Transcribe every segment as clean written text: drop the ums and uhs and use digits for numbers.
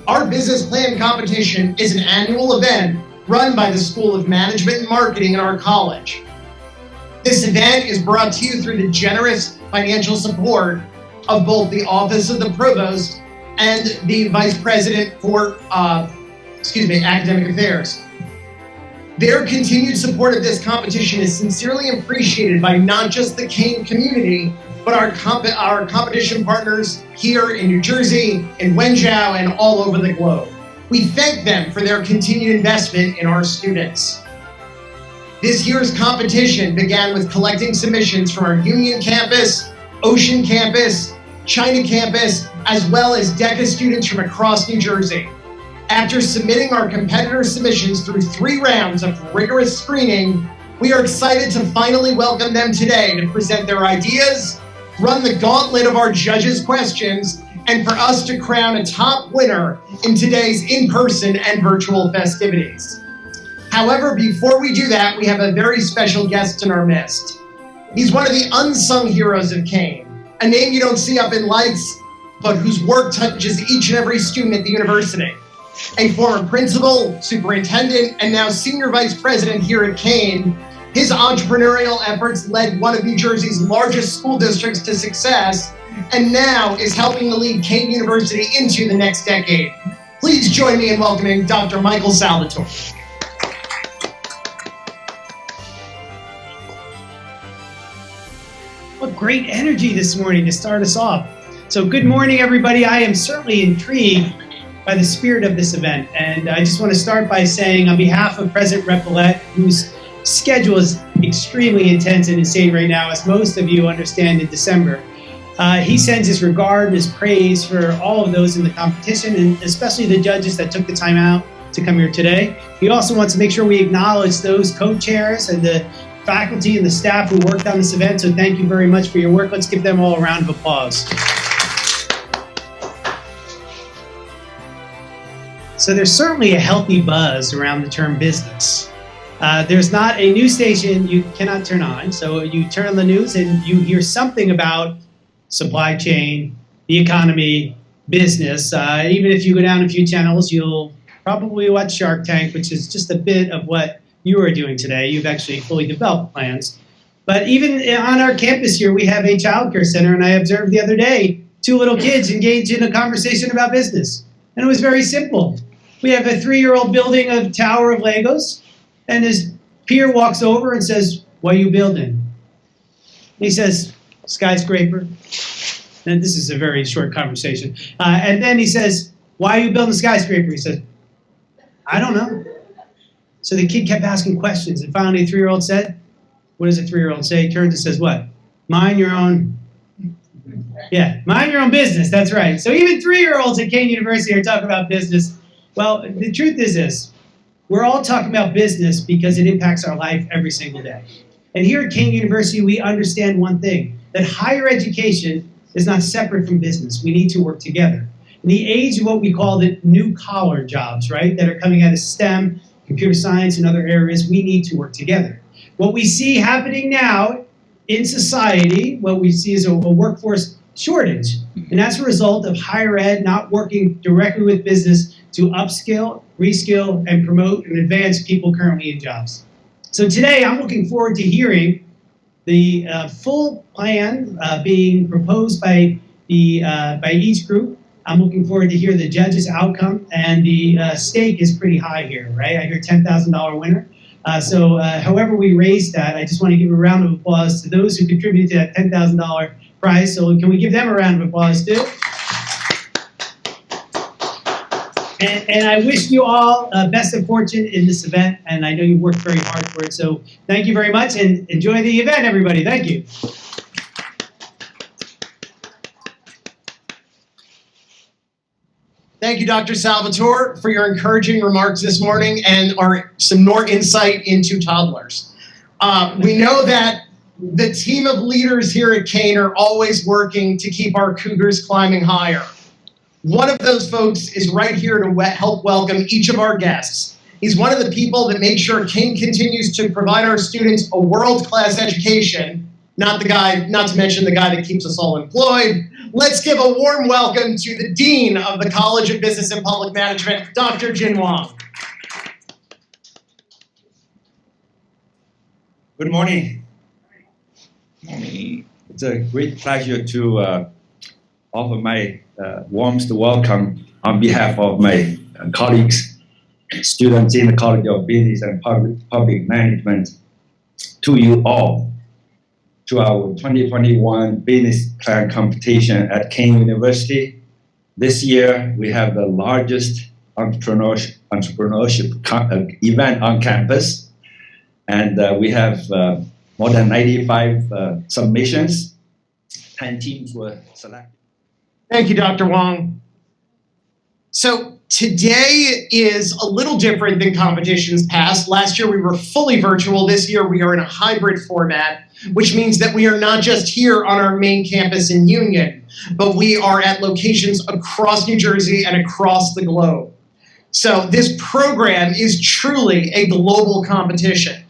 Our business plan competition is an annual event run by the School of Management and Marketing in our college. This event is brought to you through the generous financial support of both the Office of the Provost and the Vice President for Academic Affairs. Their continued support of this competition is sincerely appreciated by not just the Kean community, but our competition partners here in New Jersey, in Wenzhou, and all over the globe. We thank them for their continued investment in our students. This year's competition began with collecting submissions from our Union Campus, Ocean Campus, China Campus, as well as DECA students from across New Jersey. After submitting our competitor submissions through 3 rounds of rigorous screening, we are excited to finally welcome them today to present their ideas, run the gauntlet of our judges' questions, and for us to crown a top winner in today's in-person and virtual festivities. However, before we do that, we have a very special guest in our midst. He's one of the unsung heroes of Kean, a name you don't see up in lights, but whose work touches each and every student at the university. A former principal, superintendent, and now senior vice president here at Kean, his entrepreneurial efforts led one of New Jersey's largest school districts to success, and now is helping to lead Kean University into the next decade. Please join me in welcoming Dr. Michael Salvatore. What great energy this morning to start us off. So good morning, everybody. I am certainly intrigued by the spirit of this event. And I just want to start by saying on behalf of President Repillette, whose schedule is extremely intense and insane right now, as most of you understand in December, he sends his regard and his praise for all of those in the competition, and especially the judges that took the time out to come here today. He also wants to make sure we acknowledge those co-chairs and the faculty and the staff who worked on this event. So thank you very much for your work. Let's give them all a round of applause. So there's certainly a healthy buzz around the term business. There's not a news station you cannot turn on. So you turn on the news and you hear something about supply chain, the economy, business. Even if you go down a few channels, you'll probably watch Shark Tank, which is just a bit of what you are doing today. You've actually fully developed plans. But even on our campus here, we have a child care center, and I observed the other day 2 little kids engaged in a conversation about business. And it was very simple. We have a 3-year-old building a tower of Legos, and his peer walks over and says, "What are you building?" And he says, "Skyscraper." And this is a very short conversation. And then he says, "Why are you building a skyscraper?" He says, "I don't know." So the kid kept asking questions, and finally the 3-year-old said, what does a 3-year-old say? He turns and says, what? Mind your own business, that's right. So even 3-year-olds at Kean University are talking about business. Well, the truth is this, we're all talking about business because it impacts our life every single day. And here at Kean University, we understand one thing, that higher education is not separate from business. We need to work together. In the age of what we call the new collar jobs, right, that are coming out of STEM, computer science, and other areas, we need to work together. What we see happening now in society, what we see is a workforce shortage. And that's a result of higher ed not working directly with business to upskill, reskill, and promote and advance people currently in jobs. So today, I'm looking forward to hearing the full plan being proposed by each group. I'm looking forward to hear the judges' outcome, and the stake is pretty high here, right? I hear $10,000 winner. So however we raise that, I just want to give a round of applause to those who contributed to that $10,000 prize. So can we give them a round of applause too? And I wish you all best of fortune in this event, and I know you worked very hard for it. So thank you very much, and enjoy the event, everybody. Thank you. Thank you, Dr. Salvatore, for your encouraging remarks this morning and some more insight into toddlers. We know that the team of leaders here at Kean are always working to keep our cougars climbing higher. One of those folks is right here to help welcome each of our guests. He's one of the people that make sure Kean continues to provide our students a world-class education, not to mention the guy that keeps us all employed, Let's give a warm welcome to the Dean of the College of Business and Public Management, Dr. Jin Wang. Good morning. It's a great pleasure to offer my warmest welcome on behalf of my colleagues, students in the College of Business and Public Management, to you all, to our 2021 Business Plan Competition at Kean University. This year, we have the largest entrepreneurship event on campus. And we have more than 95 submissions. 10 teams were selected. Thank you, Dr. Wang. So today is a little different than competitions past. Last year we were fully virtual. This year we are in a hybrid format, which means that we are not just here on our main campus in Union, but we are at locations across New Jersey and across the globe. So this program is truly a global competition.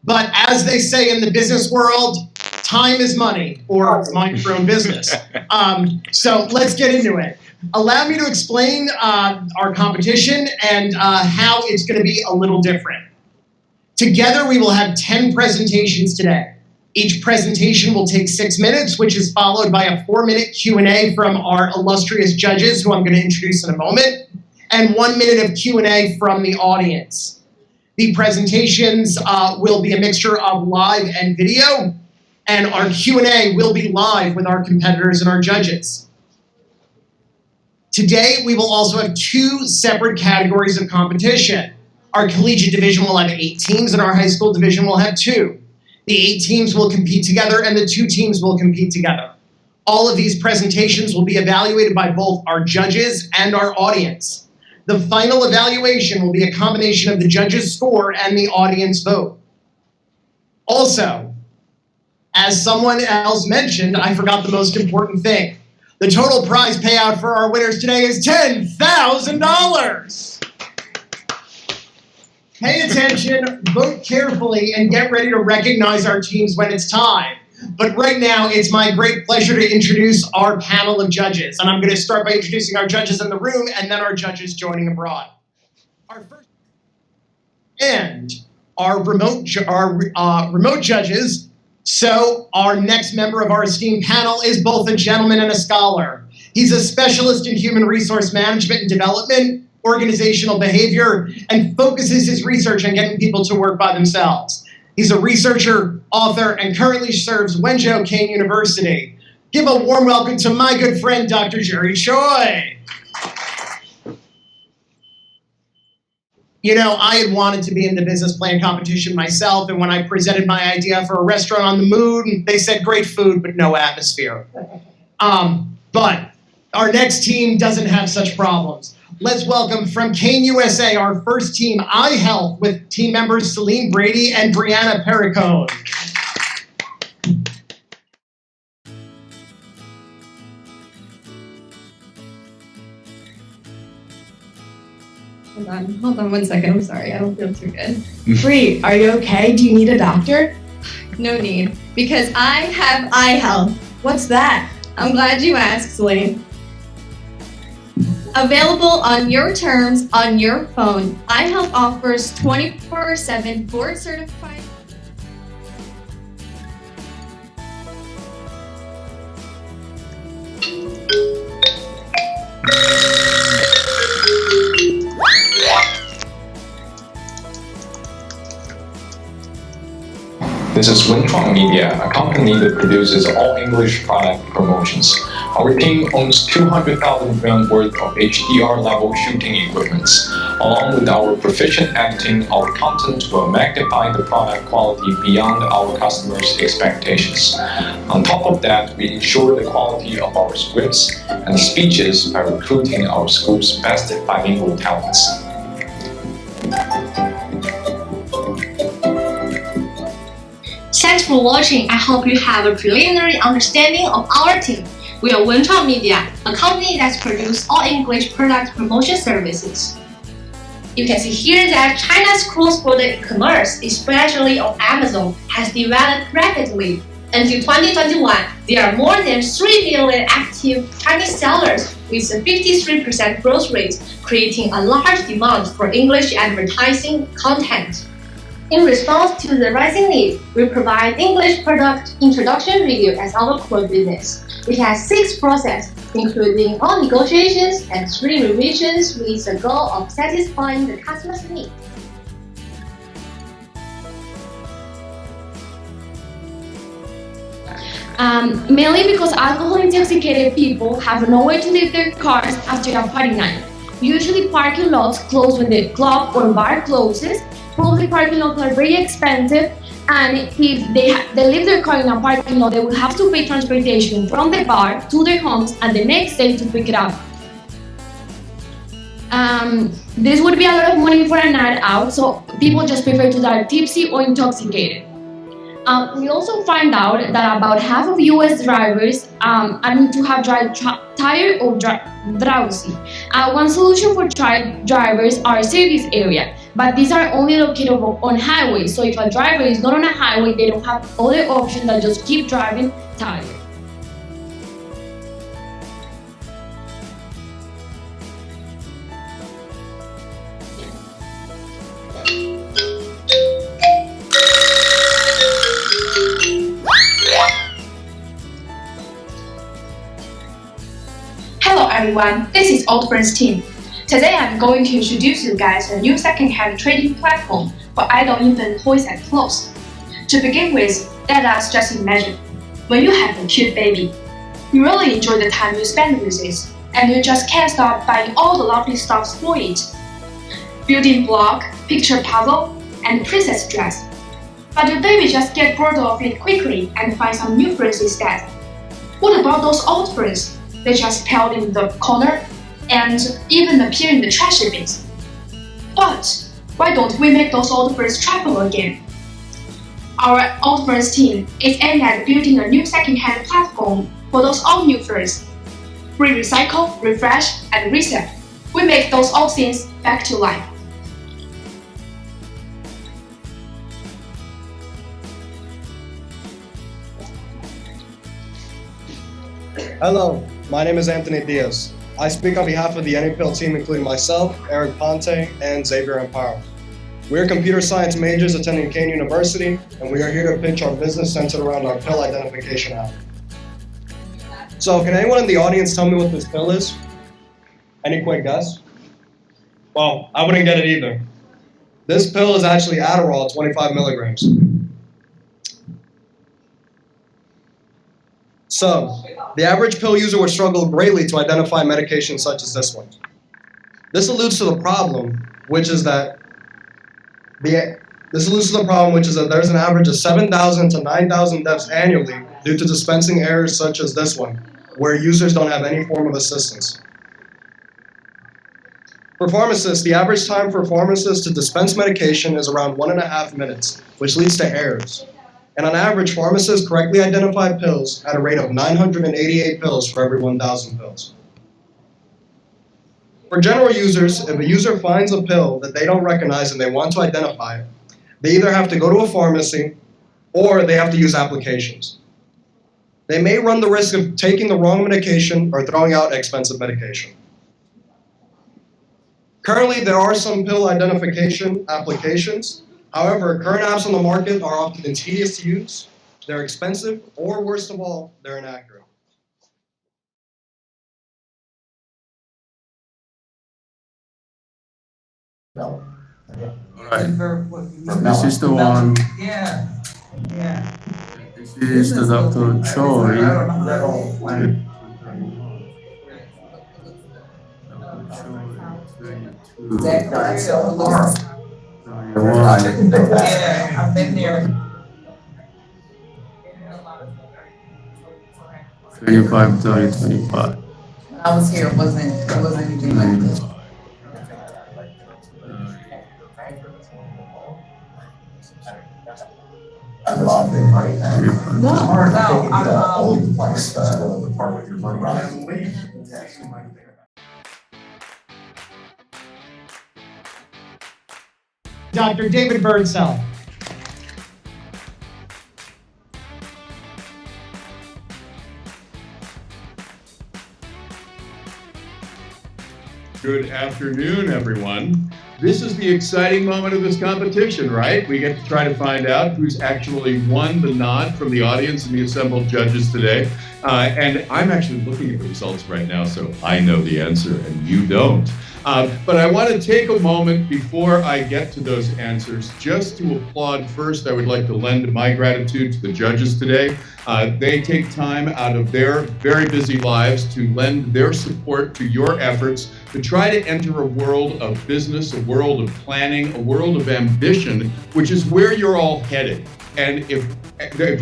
But as they say in the business world, time is money, or mind your own business. So let's get into it. Allow me to explain our competition and how it's going to be a little different. Together, we will have 10 presentations today. Each presentation will take 6 minutes, which is followed by a 4-minute Q&A from our illustrious judges, who I'm going to introduce in a moment, and 1 minute of Q&A from the audience. The presentations will be a mixture of live and video, and our Q&A will be live with our competitors and our judges. Today, we will also have 2 separate categories of competition. Our collegiate division will have 8 teams, and our high school division will have 2. The 8 teams will compete together, and the 2 teams will compete together. All of these presentations will be evaluated by both our judges and our audience. The final evaluation will be a combination of the judges' score and the audience vote. Also, as someone else mentioned, I forgot the most important thing. The total prize payout for our winners today is $10,000. Pay attention, vote carefully, and get ready to recognize our teams when it's time. But right now, it's my great pleasure to introduce our panel of judges. And I'm going to start by introducing our judges in the room and then our judges joining abroad. Our first and our remote judges. So our next member of our esteemed panel is both a gentleman and a scholar. He's a specialist in human resource management and development, organizational behavior, and focuses his research on getting people to work by themselves. He's a researcher, author, and currently serves Wenzhou-Kean University. Give a warm welcome to my good friend, Dr. Choi. You know, I had wanted to be in the business plan competition myself, and when I presented my idea for a restaurant on the moon, they said great food, but no atmosphere. But our next team doesn't have such problems. Let's welcome from Kean USA, our first team, iHealth, with team members Celine Brady and Brianna Perricone. Hold on 1 second. I'm sorry, I don't feel too good. Bree, are you okay? Do you need a doctor? No need, because I have iHealth. What's that? I'm glad you asked, Celine. Available on your terms on your phone, iHealth offers 24/7 board certified. This is Wenzhou Media, a company that produces all English product promotions. Our team owns 200,000 yuan worth of HDR level shooting equipment. Along with our proficient editing, our content will magnify the product quality beyond our customers' expectations. On top of that, we ensure the quality of our scripts and speeches by recruiting our school's best bilingual talents. Thanks for watching. I hope you have a preliminary understanding of our team. We are Wenzhou Media, a company that produces all English product promotion services. You can see here that China's cross-border commerce, especially on Amazon, has developed rapidly. Until 2021, there are more than 3 million active Chinese sellers with a 53% growth rate, creating a large demand for English advertising content. In response to the rising need, we provide English product introduction video as our core business. We have 6 processes, including all negotiations and 3 revisions with the goal of satisfying the customer's needs. Mainly because alcohol intoxicated people have nowhere to leave their cars after a party night. Usually parking lots close when the club or bar closes. Public parking lots are very expensive, and if they leave their car in a parking lot, they will have to pay transportation from the bar to their homes and the next day to pick it up. This would be a lot of money for a night out, so people just prefer to die tipsy or intoxicated. We also find out that about half of US drivers admit to have tired or drowsy. One solution for tired drivers are service area, but these are only located on highways, so if a driver is not on a highway, they don't have other options than just keep driving tired. Hello everyone, this is Old Friends team. Today I'm going to introduce you guys a new second-hand trading platform for idle infant toys and clothes. To begin with, let us just imagine, when you have a cute baby, you really enjoy the time you spend with it, and you just can't stop buying all the lovely stuff for it. Building block, picture puzzle, and princess dress. But your baby just gets bored of it quickly and finds some new friends instead. What about those old friends? They just pile in the corner and even appear in the trash bins. But why don't we make those old friends travel again? Our Old Friends team is aimed at building a new second-hand platform for those old new friends. We recycle, refresh, and resell. We make those old things back to life. Hello, my name is Anthony Diaz. I speak on behalf of the NAPL team, including myself, Eric Ponte, and Xavier Amparo. We are computer science majors attending Kean University, and we are here to pitch our business centered around our pill identification app. So, can anyone in the audience tell me what this pill is? Any quick guess? Well, I wouldn't get it either. This pill is actually Adderall, 25 milligrams. So, the average pill user would struggle greatly to identify medications such as this one. This alludes to the problem, which is that there's an average of 7,000 to 9,000 deaths annually due to dispensing errors such as this one, where users don't have any form of assistance. For pharmacists, the average time for pharmacists to dispense medication is around 1.5 minutes, which leads to errors. And on average, pharmacists correctly identify pills at a rate of 988 pills for every 1,000 pills. For general users, if a user finds a pill that they don't recognize and they want to identify it, they either have to go to a pharmacy or they have to use applications. They may run the risk of taking the wrong medication or throwing out expensive medication. Currently, there are some pill identification applications. However, current apps on the market are often tedious to use, they're expensive, or worst of all, they're inaccurate. Alright, this is the one. This is the Dr. Choi. I've been there. 25, 30, 25. I was here, it wasn't anything like this. Dr. David Birdsell. Good afternoon, everyone. This is the exciting moment of this competition, right? We get to try to find out who's actually won the nod from the audience and the assembled judges today. And I'm actually looking at the results right now, so I know the answer and you don't. But I want to take a moment before I get to those answers just to applaud first. I would like to lend my gratitude to the judges today. They take time out of their very busy lives to lend their support to your efforts to try to enter a world of business, a world of planning, a world of ambition, which is where you're all headed. And if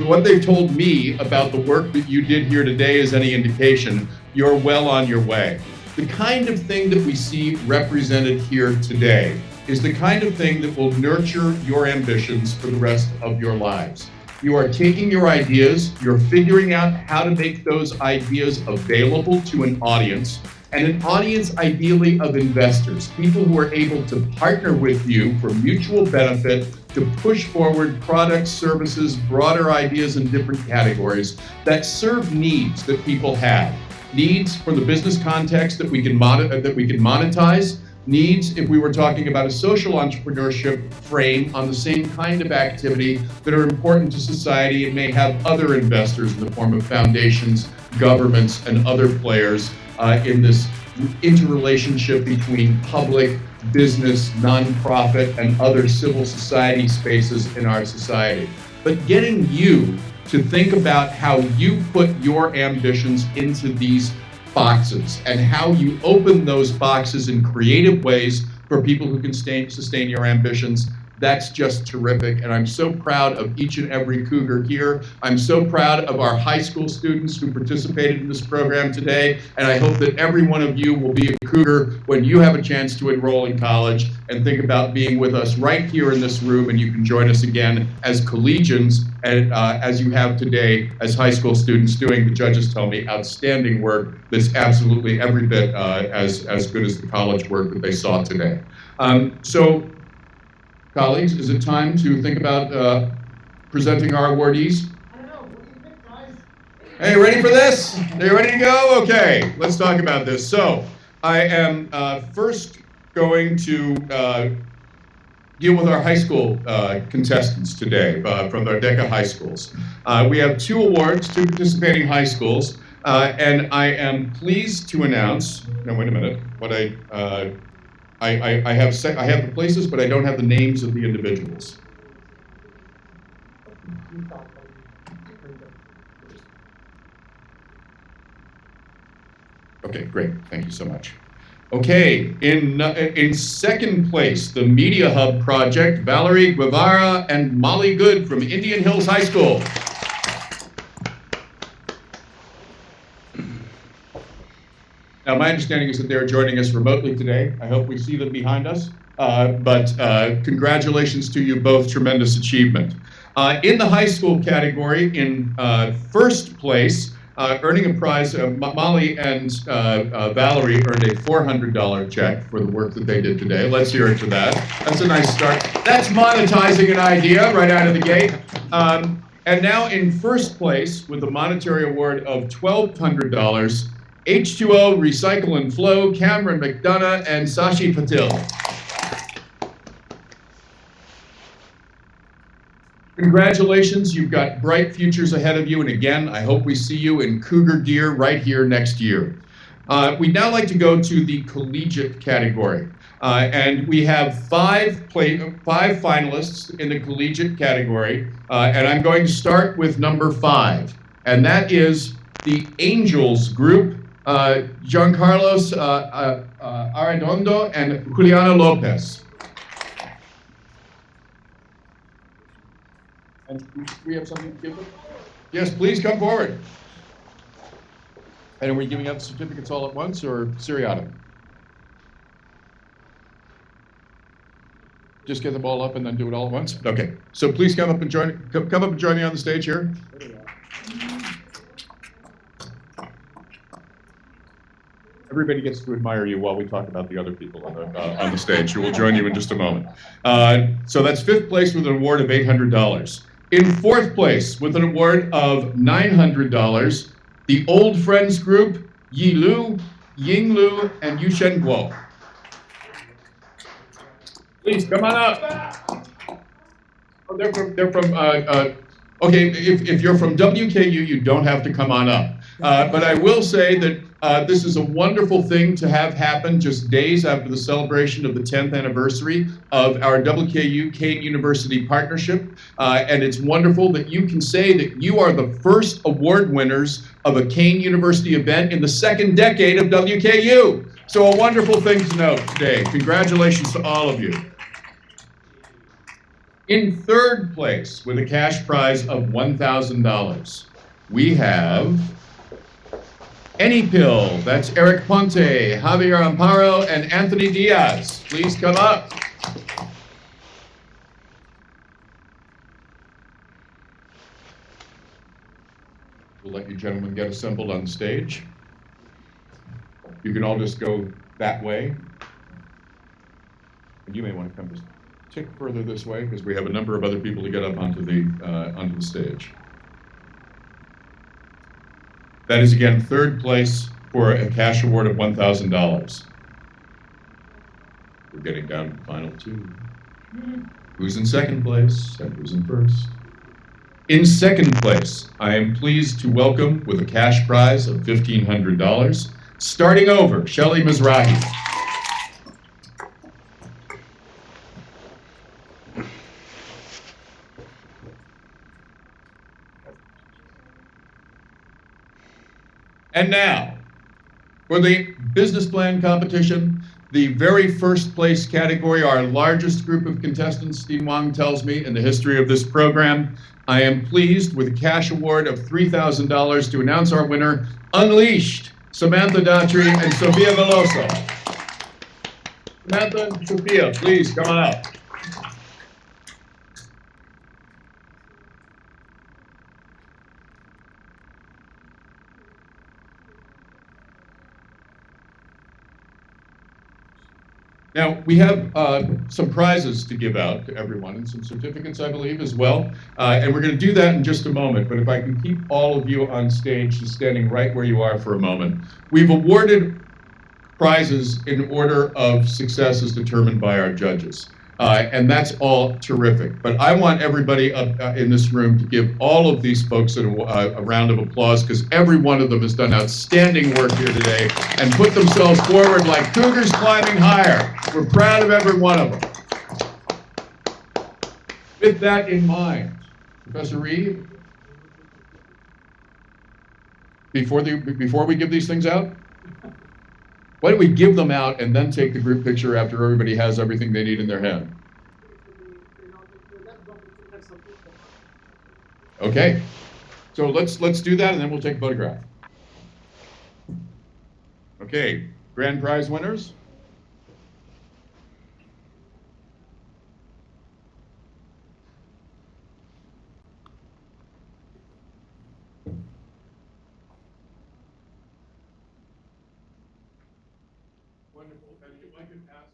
what they've told me about the work that you did here today is any indication, you're well on your way. The kind of thing that we see represented here today is the kind of thing that will nurture your ambitions for the rest of your lives. You are taking your ideas, you're figuring out how to make those ideas available to an audience, and an audience ideally of investors, people who are able to partner with you for mutual benefit to push forward products, services, broader ideas in different categories that serve needs that people have. Needs for the business context that we can monetize, needs if we were talking about a social entrepreneurship frame on the same kind of activity that are important to society and may have other investors in the form of foundations, governments, and other players in this interrelationship between public, business, nonprofit, and other civil society spaces in our society. But getting you to think about how you put your ambitions into these boxes and how you open those boxes in creative ways for people who can sustain your ambitions. That's just terrific, and I'm so proud of each and every Cougar here. I'm so proud of our high school students who participated in this program today, and I hope that every one of you will be a Cougar when you have a chance to enroll in college and think about being with us right here in this room, and you can join us again as collegians, and as you have today as high school students doing, the judges tell me, outstanding work that's absolutely every bit as good as the college work that they saw today. Colleagues, is it time to think about presenting our awardees? I don't know. What do you think, guys? Hey, ready for this? Are you ready to go? Okay, let's talk about this. So, I am first going to deal with our high school contestants today from our DECA high schools. We have 2 awards, 2 participating high schools, and I am pleased to announce, no, wait a minute, what I have the places, but I don't have the names of the individuals. Okay, great. Thank you so much. Okay, in second place, the Media Hub Project, Valerie Guevara and Molly Good from Indian Hills High School. Now, my understanding is that they're joining us remotely today. I hope we see them behind us. But congratulations to you both, tremendous achievement. In the high school category, in first place, earning a prize, Molly and Valerie earned a $400 check for the work that they did today. Let's hear it for that. That's a nice start. That's monetizing an idea right out of the gate. And now in first place, with a monetary award of $1,200, H2O, Recycle and Flow, Cameron McDonough, and Sashi Patil. Congratulations, you've got bright futures ahead of you, and again, I hope we see you in Cougar gear right here next year. We'd now like to go to the collegiate category, and we have five finalists in the collegiate category, and I'm going to start with number 5, and that is the Angels group, Giancarlos Arredondo and Juliana Lopez. And we have something to give them? Yes, please come forward. And are we giving out the certificates all at once or seriatim? Just get them all up and then do it all at once? Okay. So please come up and join me on the stage here. Everybody gets to admire you while we talk about the other people on the stage, who will join you in just a moment. So that's 5th place with an award of $800. In 4th place with an award of $900, the Old Friends group, Yi Lu, Ying Lu, and Yushen Guo. Please come on up. Oh, okay, if you're from WKU, you don't have to come on up. But I will say that this is a wonderful thing to have happen just days after the celebration of the 10th anniversary of our WKU Kean University partnership. And it's wonderful that you can say that you are the first award winners of a Kean University event in the second decade of WKU. So a wonderful thing to note today. Congratulations to all of you. In third place, with a cash prize of $1,000, we have AnyPill. That's Eric Ponte, Javier Amparo, and Anthony Diaz. Please come up. We'll let you gentlemen get assembled on stage. You can all just go that way. And you may want to come just a tick further this way because we have a number of other people to get up onto the stage. That is again third place for a cash award of $1,000. We're getting down to the final two. Who's in second place and who's in first? In second place, I am pleased to welcome with a cash prize of $1,500, starting over, Shelly Mizrahi. And now, for the business plan competition, the very first place category, our largest group of contestants, Steve Wong tells me, in the history of this program, I am pleased with a cash award of $3,000 to announce our winner, Unleashed, Samantha Daughtry and Sofia Veloso. Samantha and Sofia, please come on up. Now, we have some prizes to give out to everyone and some certificates, I believe, as well. And we're going to do that in just a moment. But if I can keep all of you on stage, just standing right where you are for a moment. We've awarded prizes in order of success as determined by our judges. And that's all terrific. But I want everybody up in this room to give all of these folks a round of applause because every one of them has done outstanding work here today and put themselves forward like cougars climbing higher. We're proud of every one of them. With that in mind, Professor Reed, before we give these things out, why don't we give them out and then take the group picture after everybody has everything they need in their hand? Okay, so let's do that and then we'll take a photograph. Okay, grand prize winners. Wonderful. And if I could ask